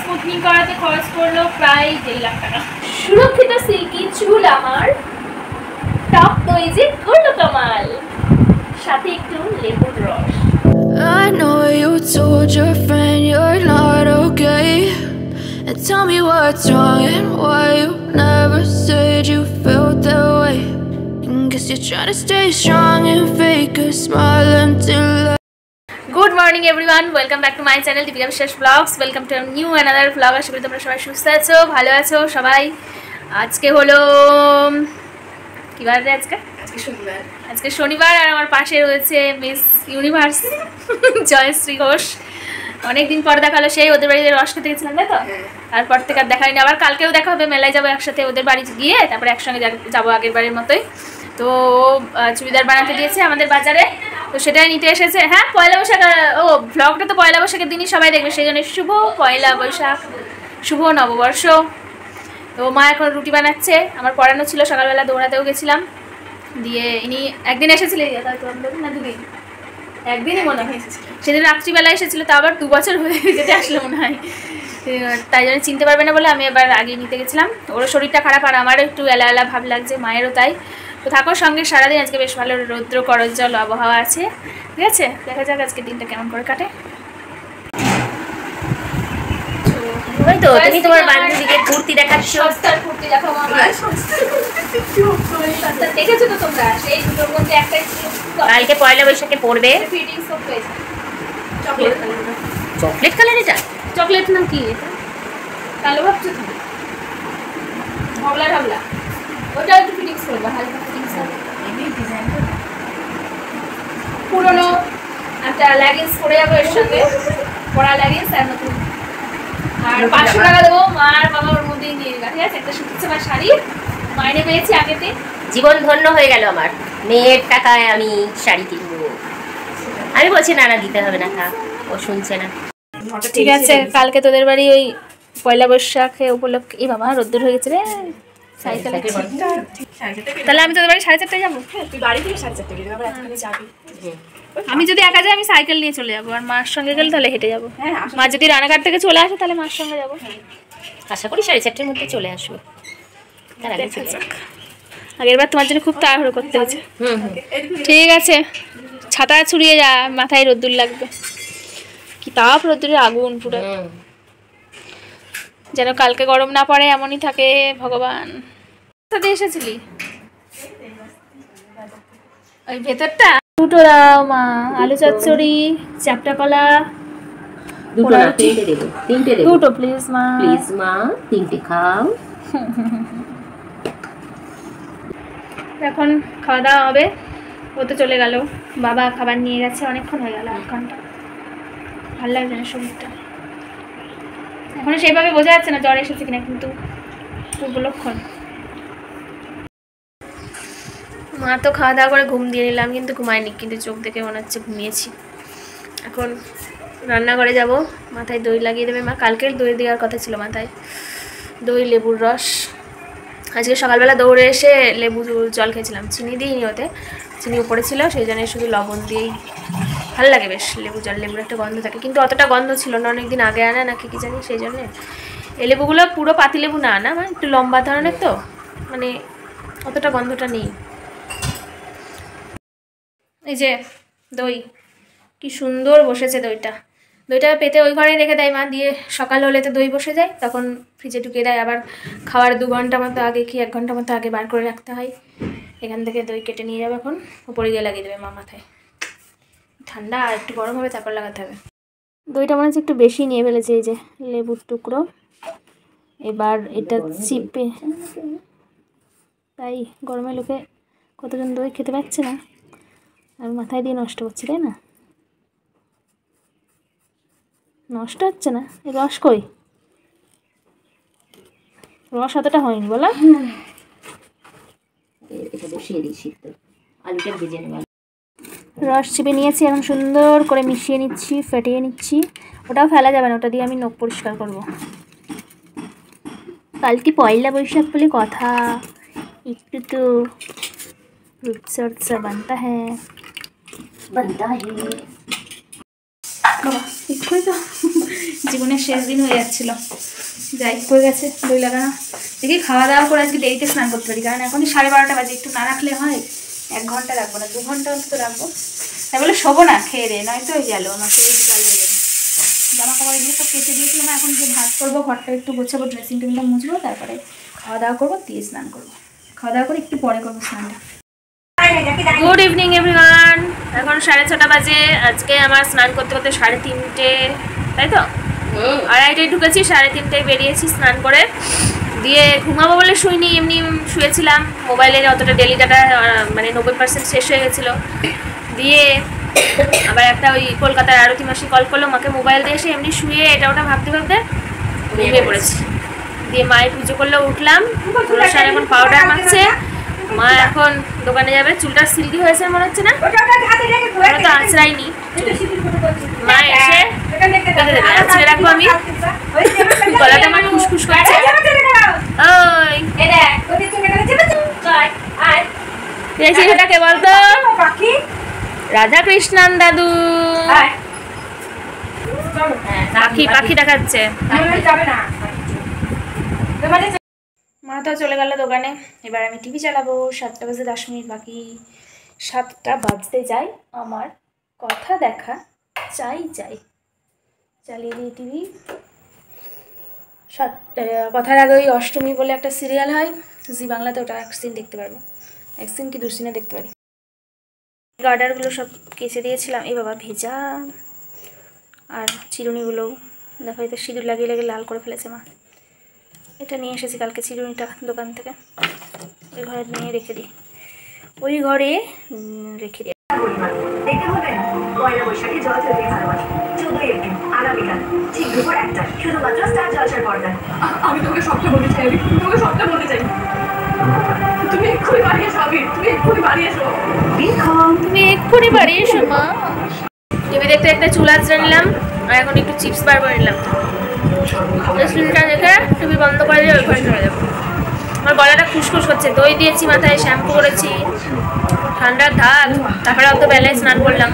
Smoothing করাতে খরচ করলো প্রায় 1.5 লাখ টাকা। সুরক্ষিত সিল্কি চুল আমার টপ দই যে করলো কামাল, সাথে একটু লেবুর রস। I know you told your friend you're not okay, and tell me what's wrong and why you never said you felt that way. Guess you're trying to stay strong and fake a smile until good morning everyone, welcome back to my channel Deepika Biswas vlogs. Welcome to new another vlog. আশা করি তোমরা সবাই সুস্থ আছো, ভালো আছো সবাই। আজকে হলো কি বার রে? আজকে শনিবার। আর আমার পাশে রয়েছে মিস ইউনিভার্স জয়শ্রী ঘোষ। অনেকদিন পর দেখা হলো, সেই ওদের বাড়িতে রস খেতে গেছিলাম, তাই তো? তারপর থেকে আর দেখা হয়নি। আবার কালকেও দেখা হবে, মেলায় যাবো একসাথে, ওদের বাড়ি গিয়ে তারপরে একসঙ্গে যাবো আগের বাড়ির মতোই। তো চুড়িদার বানাতে দিয়েছে আমাদের বাজারে, তো সেটাই নিতে এসেছে। হ্যাঁ, পয়লা বৈশাখ, ও ব্লগটা তো পয়লা বৈশাখের দিনই সবাই দেখবে, সেই জন্য শুভ পয়লা বৈশাখ, শুভ নববর্ষ। তো মা এখন রুটি বানাচ্ছে, আমার পড়ানো ছিল, সকালবেলা দৌড়াতেও গেছিলাম। দিয়ে ইনি একদিন এসেছিলেন না, দুদিন, একদিনই মনে হয় সেদিন রাত্রিবেলা এসেছিলো, তা আবার 2 বছর হয়ে যেতে আসলে মনে হয়, তাই জন্য চিনতে পারবে না বলে আমি এবার আগে নিতে গেছিলাম। ওর শরীরটা খারাপ, আর আমারও একটু এলা এলা ভাব লাগছে, মায়েরও তাই। তো থাকো সঙ্গে সারাদিন, আজকে বেশ ভালো রৌদ্র করজ্জ্বল আবহাওয়া আছে। ঠিক আছে, দেখা যাক আজকে দিনটা কেমন করে কাটে। ওই তো তুমি তোমার বান্ধবীকে কুর্তি দেখাচ্ছ, সস্তার কুর্তি দেখাবো আমার। সস্তা দেখেছো তো তোমরা, সেই দুটোর মধ্যে একটাই ছিল, কালকে পয়লা বৈশাখে পরবে। ফিটিং সব পেয়েছে, চকলেট কালার। এটা চকলেট না কি? এটা কালো ভাবছো তুমি? ঢবলা ঢবলা, ওটা একটু ফিটিংস করবে, হালকা ফিটিংস হবে। পুরোনো একটা লেগিংস পরে যাবো এর সঙ্গে, পরা লেগিংস আর নতুন। আর 500 টাকা দেবো, মা আর বাবা ওর মধ্যেই নিয়ে নেবে। ঠিক আছে, একটা সুতির শাড়ি মাইনে পেয়েছি আগেতে। জীবন ধন্য হয়ে গেল আমার, মেয়ের টাকায় আমি শাড়ি কিনবো। আমি বলছি না না দিতে হবে না, থাক, ও শুনছে না। ঠিক আছে, কালকে তোদের বাড়ি ওই পয়লা বৈশাখে উপলক্ষে, এই বাবা রোদ্দুর হয়ে গেছে রে সাইকেলে। তাহলে আমি তোদের বাড়ি 4:30টায় যাবো। তুই বাড়ি থেকে 4:30 যাবি, আবার এখানে যাবি। আমি যদি একা যাই আমি সাইকেল নিয়ে চলে যাবো, আর মার সঙ্গে গেলে তাহলে হেঁটে যাবো। মা যদি রানাঘাট থেকে চলে আসে তাহলে মার সঙ্গে যাবো। আশা করি 4:30টার মধ্যে চলে আসবে। তার আগে চলে যাক। আগেরবার তোমার জন্য খুব তাড়াহুড়ো করতে হয়েছে। ঠিক আছে, ছাতা ছুড়িয়ে যা, মাথায় রোদ্দুর লাগবে। কি তাপ রোদ্দুরের, আগুন পুরো। যেন কালকে গরম না পড়ে এমনই থাকে ভগবান। সাথে এসেছিলি ওই ভেতরটা। দুটো দাও মা, আলু চচ্চড়ি, চ্যাপটা কলা। দুটো না, 3টে দেবো। 3টে দেবো। দুটো প্লিজ মা, প্লিজ মা, 3টে খাও। এখন খাওয়া দাওয়া হবে। ও তো চলে গেল, বাবা খাবার নিয়ে গেছে, অনেকক্ষণ হয়ে গেল, 1 ঘন্টা। ভালো লাগছে না শরীরটা এখনো সেইভাবে বোঝা যাচ্ছে না জ্বর এসেছে কিনা, কিন্তু পূর্ব লক্ষণ। মা তো খাওয়া দাওয়া করে ঘুম দিয়ে নিলাম, কিন্তু ঘুমায়নি, কিন্তু চোখ দেখে মনে হচ্ছে ঘুমিয়েছি। এখন রান্নাঘরে যাব, মাথায় দই লাগিয়ে দেবে মা। কালকের দই দেওয়ার কথা ছিল মাথায়, দই লেবুর রস। আজকে সকালবেলা দৌড়ে এসে লেবু জল খেয়েছিলাম, চিনি দিইনি, ওতে চিনি উপরে ছিল, সেই জন্য শুধু লবণ দিয়েই। ভালো লাগে বেশ লেবু জল, লেবুর একটা গন্ধ থাকে, কিন্তু অতটা গন্ধ ছিল না, অনেকদিন আগে আনা নাকি কি জানি, সেই জন্যে। এই লেবুগুলো পুরো পাতি লেবু না, না মানে একটু লম্বা ধরনের, তো মানে অতটা গন্ধটা নেই। এই যে দই, কি সুন্দর বসেছে দইটা। দইটা পেতে ওই ঘরে রেখে দেয় মা, দিয়ে সকাল হলে তো দই বসে যায়, তখন ফ্রিজে ঢুকিয়ে দেয়। আবার খাওয়ার 2 ঘন্টা মতো আগে কি 1 ঘন্টা মতো আগে বার করে রাখতে হয়। এখান থেকে দই কেটে নিয়ে যাবে, এখন উপরে গিয়ে লাগিয়ে দেবে মা মাথায়। ঠান্ডা আর একটু গরম হবে, তারপর লাগাতে হবে। দইটা মনে হচ্ছে একটু বেশি নিয়ে ফেলেছে। এই যে লেবুর টুকরো, এবার এটা চিপে, তাই গরমে লোকে কতজন দই খেতে পাচ্ছে না, আর মাথায় দিয়ে নষ্ট করছে, তাই না? নষ্ট হচ্ছে না, এই রস কই? রস অতটা হয়নি বলো। রস চিপে নিয়েছি, এখন সুন্দর করে মিশিয়ে নিচ্ছি, ফেটিয়ে নিচ্ছি। ওটাও ফেলা যাবে না, ওটা দিয়ে আমি নখ পরিষ্কার করবো। কালকে পয়লা বৈশাখ বলে কথা, একটু তো রূপচর্চা বানতা হ্যাঁ। জীবনের শেষ দিন হয়ে যাচ্ছিলো। যাই হয়ে গেছে দই লাগানো। দেখি খাওয়া দাওয়া করে আজকে দেরিতে স্নান করতে পারি, কারণ এখন 12:30 বাজে। একটু না রাখলে হয়, 1 ঘন্টা রাখবো না, 2 ঘন্টা অন্তত রাখবো। তাই বলে শোবো না খেয়ে রে, নয়তো ওই গেল, নয়তো এই বিকাল হয়ে যাবে। জামা কাপড় এগুলো সব কেচে দিয়েছিলাম, এখন যে ভাত করবো, ঘরটা একটু গোছাবো, ড্রেসিং টেবিলটা মুছবো, তারপরে খাওয়া দাওয়া করবো, দিয়ে স্নান করবো। খাওয়া দাওয়া করে একটু পরে করবো স্নানটা। গুড ইভিনিং এভরিওয়ান, এখন 6:30 বাজে। আজকে আমার স্নান করতে করতে 3:30, তাই তো 2:30টায় ঢুকেছি, 3:30টায় বেরিয়েছি স্নান করে। দিয়ে ঘুমাবো বলে শুইনি, এমনি শুয়েছিলাম। মোবাইলের অতটা ডেলি ডাটা মানে 90% শেষ হয়ে গেছিলো। দিয়ে আবার একটা ওই কলকাতার আরতি মাসি কল করলো, মাকে মোবাইল দিয়ে এসে এমনি শুয়ে এটা ওটা ভাবতে ভাবতে ঘুমিয়ে পড়েছি। দিয়ে মায়ের পুজো করলে উঠলাম, রোশান এখন পাউডার মাখছে, মা এখন দোকানে যাবে। চুলটা সিল্কি হয়েছে মনে হচ্ছে না, ওরা তো আঁচড়াইনি। মা এসে আঁচড়ে রাখবো আমি, গলাটা আমার খুসখুস করছে। ওই সেটাকে বলতো রাধা কৃষ্ণান দাদু। পাখি পাখি দেখাচ্ছে। মা তো চলে গেল দোকানে, এবার আমি টিভি চালাবো। 7টা বাজে 10 মিনিট বাকি, 7টা বাজতে যাই। আমার কথা দেখা চাই চাই, চালিয়ে দিই টিভি। কথার আগে ওই অষ্টমী বলে একটা সিরিয়াল হয় জি বাংলাতে, ওটা 1 সিন দেখতে পারবো, 1 সিন কি 2 সিনে দেখতে পারি। গার্ডারগুলো সব কেচে দিয়েছিলাম, এই বাবা ভেজা। আর চিরুনিগুলো দেখো, এতে সিঁদুর লাগিয়ে লাগিয়ে লাল করে ফেলেছে মা। এটা নিয়ে এসেছি কালকে চিরুনিটা দোকান থেকে, ওই ঘরে নিয়ে রেখে দিই, ওই ঘরে রেখে দিই। আমি তোকে সবটা বলতে চাই, তোকে সবটা বলতে চাই। তুমি এক্ষুনি বাড়ি এসো, তুমি এক্ষুনি বাড়ি এসো, তুমি এক্ষুনি বাড়ি এসো মা। টিভি দেখতে একটা চুল আঁচড়ে নিলাম, আর এখন একটু চিপস বার করে নিলাম। সিনটা দেখে টিভি বন্ধ করে দিয়ে ওই ঘরে চলে যাবো। আমার গলাটা খুসখুস করছে, দই দিয়েছি মাথায়, শ্যাম্পু করেছি, ঠান্ডার ধাত, তারপরে অত বেলায় স্নান করলাম।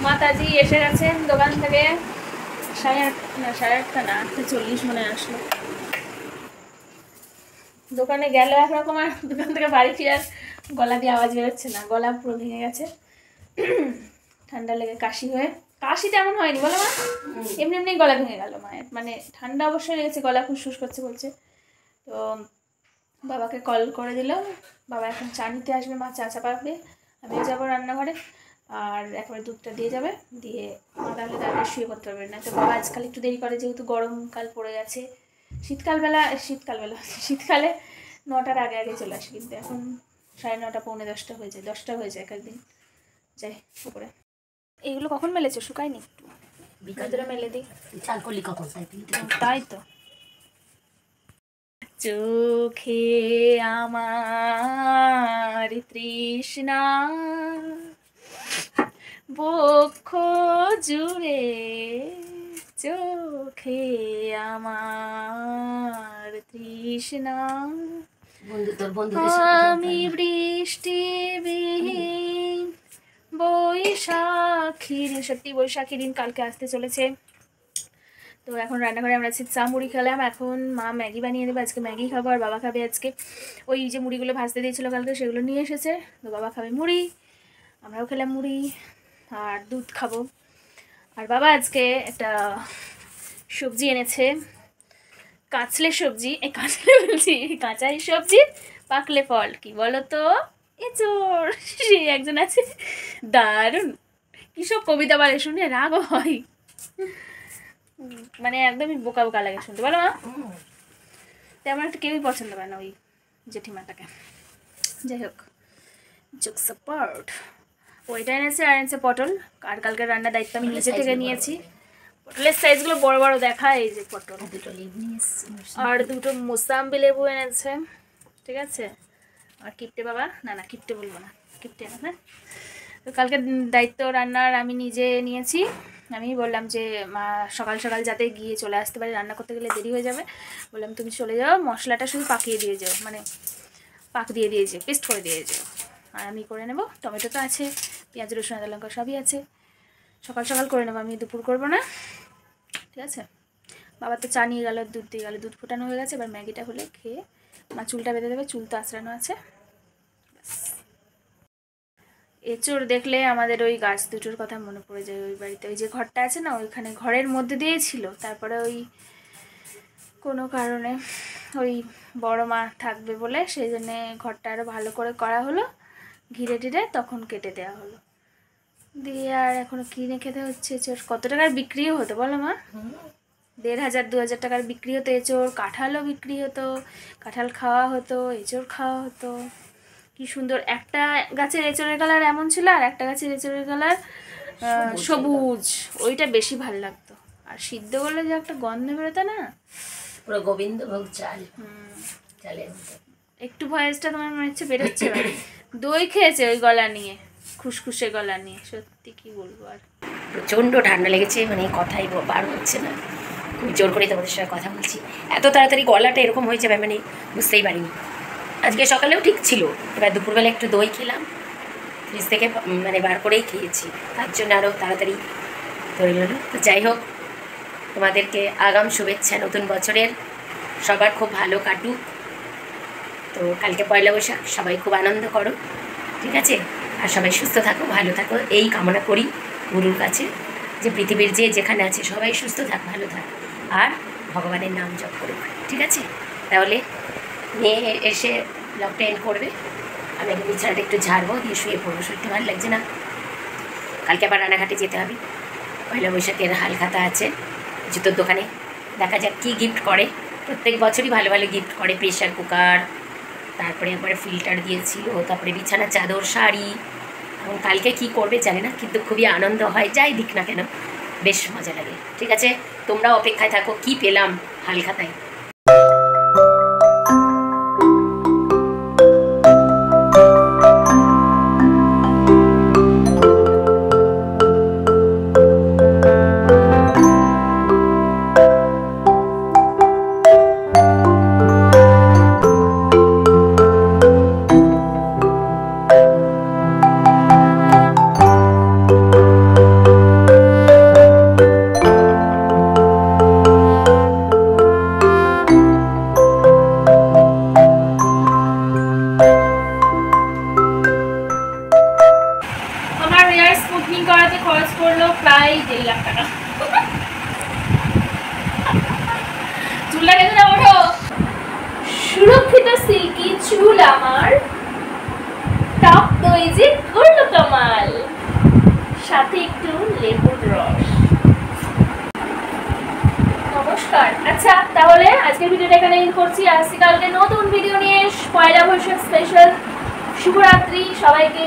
মাতাজি এসে গেছেন দোকান থেকে, 8:30 না 8:40 মনে আসলো। দোকানে গেল একরকম, আর দোকান থেকে বাড়ি ফিরার গলা দিয়ে আওয়াজ বেরোচ্ছে না, গলা পুরো ভেঙে গেছে ঠান্ডা লেগে, কাশি হয়ে। কাশি তেমন হয়নি বলো মা, এমনি এমনি গলা ভেঙে গেল মায়ের, মানে ঠান্ডা অবশ্যই লেগেছে, গলা খুশখুশ করছে বলছে। তো বাবাকে কল করে দিল, বাবা এখন চা নিতে আসবে, মা চা চাপাবে, আমিও যাবো রান্নাঘরে, আর একবারে দুধটা দিয়ে যাবে, দিয়ে মা তাহলে তাড়াতাড়ি শুয়ে করতে পারবে না। তো বাবা আজকাল একটু দেরি করে, যেহেতু গরমকাল পড়ে গেছে। শীতকালে 9টার আগে আগে চলে আসে, কিন্তু এখন 9:30 পৌনে 10টা হয়ে যায়, 10টা হয়ে যায় এক একদিন। যাই উপরে। এইগুলো কখন মেলেছো? শুকায়নি? একটু ভিতরে মেলে দিই। চাল করলি কখন? তাই তো। চোখে আমার তৃষ্ণা, বক্ষ জুড়ে চোখে আমার তৃষ্ণা, আমি বৃষ্টিবিহীন বৈশাখীর, সত্যি বৈশাখী দিন কালকে আসতে চলেছে। তো এখন রান্নাঘরে আমরা চা মুড়ি খেলাম, এখন মা ম্যাগি বানিয়ে দেবে, আজকে ম্যাগি খাবো। আর বাবা খাবে আজকে ওই যে মুড়িগুলো ভাজতে দিয়েছিলো কালকে, সেগুলো নিয়ে এসেছে, তো বাবা খাবে মুড়ি, আমরাও খেলাম মুড়ি, আর দুধ খাবো। আর বাবা আজকে একটা সবজি এনেছে, কাঁচলে সবজি, এই কাঁচলে বলছি, কাঁচাই সবজি পাকলে ফল, কি বলো তো এঁচোড়। সে একজন আছে দারুণ, কী সব কবিতা বলে, শুনে রাগও হয়, মানে একদমই বোকা বোকা লাগে শুনতে, বলো মা। তেমন একটা কেউই পছন্দ করে না ওই জেঠিমাটাকে। যাই হোক, জোকস অ্যাপার্ট, ওইটা এনেছে, আর এনেছে পটল। আর কালকের রান্নার দায়িত্ব আমি নিজে থেকে নিয়েছি। পটলের সাইজগুলো বড় বড় দেখায়, এই যে পটল, আর 2টো মোসাম্বি লেবু এনেছে, ঠিক আছে। আর কিপটে বাবা, না কিপটে বলবো না, কিপটে না, হ্যাঁ। তো কালকের দায়িত্ব রান্নার আমি নিজে নিয়েছি। আমি বললাম যে মা সকাল সকাল যাতে গিয়ে চলে আসতে পারে, রান্না করতে গেলে দেরি হয়ে যাবে, বললাম তুমি চলে যাও, মশলাটা শুধু পাকিয়ে দিয়ে যাও, মানে পাক দিয়ে দিয়েছে, পেস্ট করে দিয়ে যাও, আর আমি করে নেব। টমেটো তো আছে, পেঁয়াজ রসুন আদা লঙ্কা সবই আছে, সকাল সকাল করে নেবো, আমি দুপুর করবো না, ঠিক আছে। বাবা তো চা নিয়ে গেল, দুধ দিয়ে গেল, দুধ ফোটানো হয়ে গেছে, এবার ম্যাগিটা হলে খেয়ে মা চুলটা বেঁধে দেবে, চুল তো আঁচড়ানো আছে। এঁচোড় দেখলে আমাদের ওই গাছ দুটোর কথা মনে পড়ে যায়। ওই বাড়িতে ওই যে ঘরটা আছে না, ওইখানে ঘরের মধ্যে দিয়েই ছিল, তারপরে ওই কোনো কারণে ওই বড় মা থাকবে বলে সেই জন্যে ঘরটা আরও ভালো করে করা হলো, ঘিরে টিরে তখন কেটে দেওয়া হলো, দিয়ে আর এখনও কিনে খেতে হচ্ছে। এঁচোড় কত টাকার বিক্রিও হতো বলো মা? 1500-2000 টাকার বিক্রি হতো এঁচোড়। কাঁঠালও বিক্রি হতো, কাঁঠাল খাওয়া হতো, এঁচোড় খাওয়া হতো। কি সুন্দর, একটা গাছের এঁচোড়ের কালার এমন ছিল আর একটা গাছের এঁচোড়ের কালার সবুজ, ওইটা বেশি ভালো লাগতো। আর সিদ্ধ করলে যে একটা গন্ধ বেরোতো না, পুরো গোবিন্দভোগ চাল, চালের একটু ভয়েসটা তোমার মনে হচ্ছে বেরোচ্ছে না। দই খেয়েছে ওই গলা নিয়ে, খুসখুসে গলা নিয়ে, সত্যি কি বলবো। আর প্রচণ্ড ঠান্ডা লেগেছে, মানে কথাই বার হচ্ছে না, খুব জোর করে তোমাদের সঙ্গে কথা বলছি। এত তাড়াতাড়ি গলাটা এরকম হয়ে যাবে মানে বুঝতেই পারিনি। আজকে সকালেও ঠিক ছিল, এবার দুপুরবেলা একটু দই খেলাম, ফ্রিজ থেকে মানে বার করেই খেয়েছি, তার জন্য আরও তাড়াতাড়ি ধরে গেল। তো যাই হোক, তোমাদেরকে আগাম শুভেচ্ছা নতুন বছরের, সবার খুব ভালো কাটুক। তো কালকে পয়লা বৈশাখ, সবাই খুব আনন্দ করো, ঠিক আছে। আর সবাই সুস্থ থাকো, ভালো থাকো, এই কামনা করি গুরুর কাছে, যে পৃথিবীর যে যেখানে আছে সবাই সুস্থ থাক, ভালো থাক, আর ভগবানের নাম জপ করুক, ঠিক আছে। তাহলে মেয়ে এসে ব্লগটা এন্ড করবে, আমি একটু বিছানাটা একটু ঝাড়বো, দিয়ে শুয়ে পড়বো, সত্যি ভালো লাগছে না। কালকে আবার রানাঘাটে যেতে হবে, পয়লা বৈশাখের হালখাতা আছে জুতোর দোকানে, দেখা যাক কী গিফট করে। প্রত্যেক বছরই ভালো ভালো গিফট করে, প্রেশার কুকার, তারপরে একবারে ফিল্টার দিয়েছিল, তারপরে বিছানা চাদর, শাড়ি, এবং কালকে কি করবে জানি না, কিন্তু খুবই আনন্দ হয়, যাই দিক না কেন বেশ মজা লাগে, ঠিক আছে। তোমরা অপেক্ষায় থাকো কি পেলাম হালখাতায়। প্রায় 1.5 লাখ টাকা। চুলটা কেটে না ওঠো, সুরক্ষিত সিল্কি চুল আমার, টক দই যে করলো কামাল, সাথে একটু লেবুর রস। নমস্কার। আচ্ছা তাহলে আজকের ভিডিওটা এখানে এন্ড করছি, আসছি কালকে নতুন ভিডিও নিয়ে, পয়লা বৈশাখ স্পেশাল। শুভরাত্রি সবাইকে,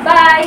বাই।